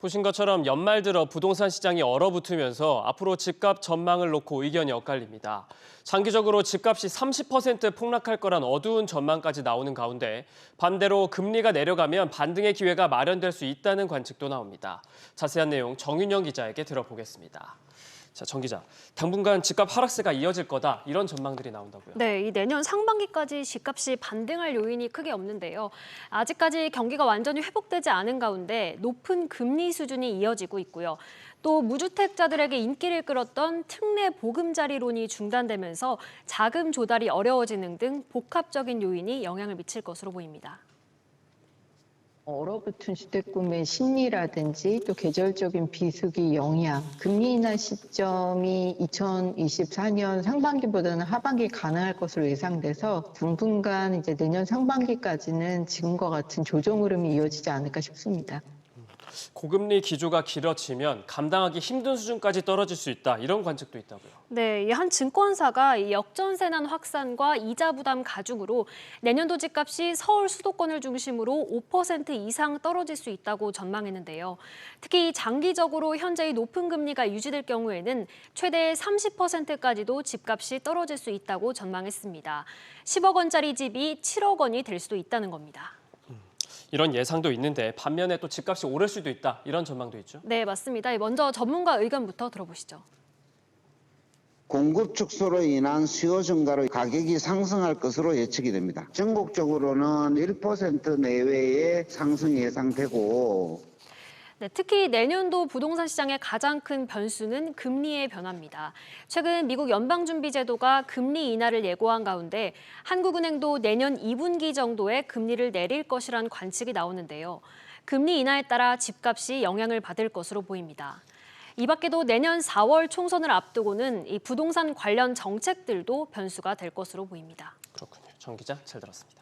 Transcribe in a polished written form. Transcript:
보신 것처럼 연말 들어 부동산 시장이 얼어붙으면서 앞으로 집값 전망을 놓고 의견이 엇갈립니다. 장기적으로 집값이 30% 폭락할 거란 어두운 전망까지 나오는 가운데 반대로 금리가 내려가면 반등의 기회가 마련될 수 있다는 관측도 나옵니다. 자세한 내용 정윤영 기자에게 들어보겠습니다. 자, 정 기자, 당분간 집값 하락세가 이어질 거다 이런 전망들이 나온다고요. 네, 이 내년 상반기까지 집값이 반등할 요인이 크게 없는데요. 아직까지 경기가 완전히 회복되지 않은 가운데 높은 금리 수준이 이어지고 있고요. 또 무주택자들에게 인기를 끌었던 특례 보금자리론이 중단되면서 자금 조달이 어려워지는 등 복합적인 요인이 영향을 미칠 것으로 보입니다. 얼어붙은 주택구매 심리라든지 또 계절적인 비수기 영향, 금리 인하 시점이 2024년 상반기보다는 하반기 가능할 것으로 예상돼서 당분간 이제 내년 상반기까지는 지금과 같은 조정 흐름이 이어지지 않을까 싶습니다. 고금리 기조가 길어지면 감당하기 힘든 수준까지 떨어질 수 있다 이런 관측도 있다고요. 네, 이 한 증권사가 이 역전세난 확산과 이자 부담 가중으로 내년도 집값이 서울 수도권을 중심으로 5% 이상 떨어질 수 있다고 전망했는데요. 특히 장기적으로 현재의 높은 금리가 유지될 경우에는 최대 30%까지도 집값이 떨어질 수 있다고 전망했습니다. 10억 원짜리 집이 7억 원이 될 수도 있다는 겁니다. 이런 예상도 있는데 반면에 또 집값이 오를 수도 있다 이런 전망도 있죠. 네, 맞습니다. 먼저 전문가 의견부터 들어보시죠. 공급 축소로 인한 수요 증가로 가격이 상승할 것으로 예측이 됩니다. 전국적으로는 1% 내외의 상승이 예상되고 네, 특히 내년도 부동산 시장의 가장 큰 변수는 금리의 변화입니다. 최근 미국 연방준비제도가 금리 인하를 예고한 가운데 한국은행도 내년 2분기 정도에 금리를 내릴 것이란 관측이 나오는데요. 금리 인하에 따라 집값이 영향을 받을 것으로 보입니다. 이 밖에도 내년 4월 총선을 앞두고는 이 부동산 관련 정책들도 변수가 될 것으로 보입니다. 그렇군요. 정 기자 잘 들었습니다.